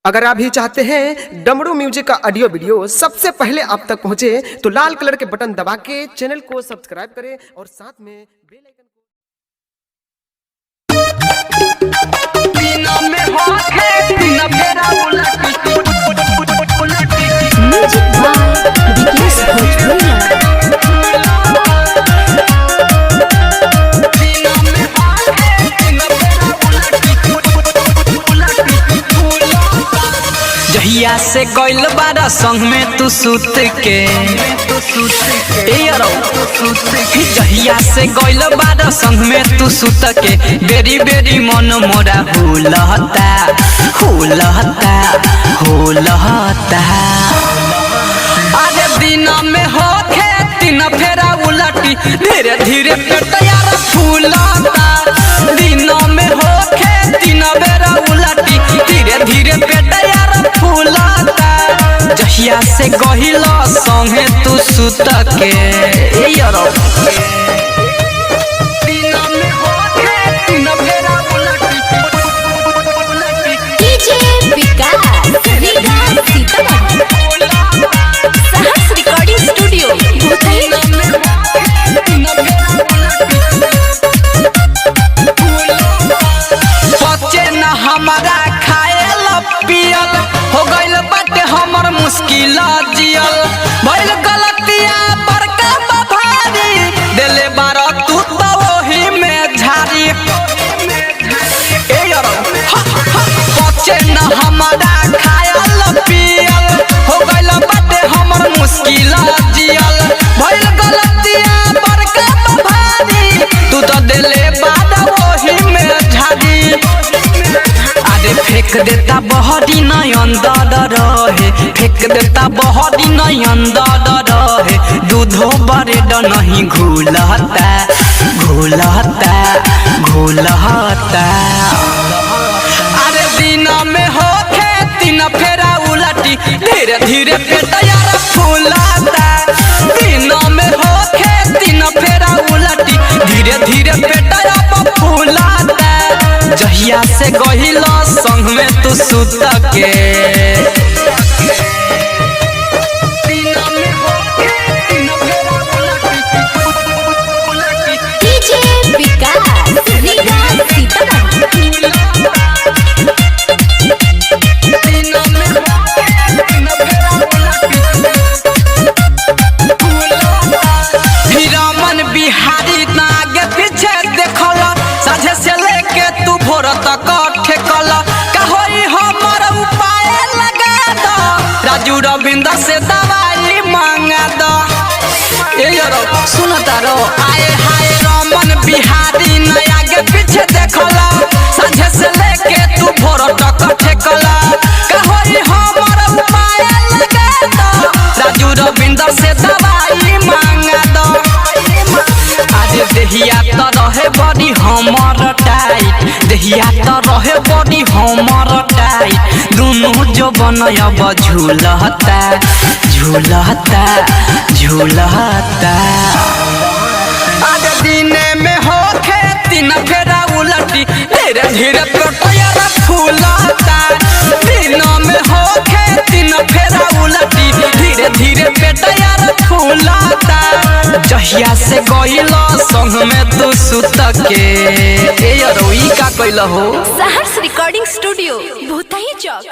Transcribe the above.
अगर आप भी चाहते हैं डमरू म्यूजिक का ऑडियो वीडियो सबसे पहले आप तक पहुंचे तो लाल कलर के बटन दबा के चैनल को सब्सक्राइब करें और साथ में बेल आइकन म्यूजिक बाय विकेश भोजपुरिया। जहिया से गइल बारा संग में तू सुत के जहिया से गइल बारा संग में तू सुत के बेरी बेरी मन मोरा हुलहता हुलहता हुलहता। अरे दिन में होखे तीन फेरा उलटी धीरे धीरे पेटयार फूलता। दिन में होखे तीन बेरा उलटी धीरे धीरे पेटयार फूलता। जहिया से गहिल संगे तू सुत के डीजे विकास विकास सीतामढ़ी सहर्ष रिकॉर्डिंग स्टूडियो भूतही। बच्चे न हमारा खायल पियल हो गइल बाटे हमर मुश्किल जियल। भइल गलतिया बड़का भारी देले बार तू तो वही में झारी। बच्चे न हमारा खायल पियल हो गइल बाटे हमर मुश्किल जियल। भइल गलतिया बड़का भारी तू तो देले बार वही में झारी। अरे फेंक देता बहरी नहीं अंदर रहे फेंक देता बहरी नहीं अंदर रहे। दूधो बरेड नहीं घुलता घुलता घुलता। अरे दिन में होखे तीन फेरा उलटी धीरे धीरे पेटयार फूलता। दिन में होखे तीन फेरा उलटी धीरे धीरे पेटयार फूलता। जहिया से गहिल संग में तू सुत के डीजे विकास विकास सीतामढ़ी। रमन बिहारी आगे पीछे देखल साझे से लेके तू भोर तक ठेकल। कहोई हमर उपाय लगा दो राजू रविंद्र से दवाई मांगा दो। सुन तारो आए हाय रमन बिहारी आगे पीछे देखल साझे से लेके तू भोर तक ठेकल। कहोई हमर उपाय लगा दो राजू रविंद्र से दवाई मांगा दो। आज देहिया तो रहे बड़ी हमर टाइट देहिया तो रहे बड़ी हमर टाइट। दोनों जो बनयब झूलता झूलता झूलता। आज दिन में होखे तीन फेरा उलटी धीरे धीरे पेटयार फूलता। दिन में होखे तीन फेरा उलटी धीरे धीरे पेटयार फूलता। जहिया से गइल संग में तू सुत के का कइल हो। सहर्ष रिकॉर्डिंग स्टूडियो भूतही चौक।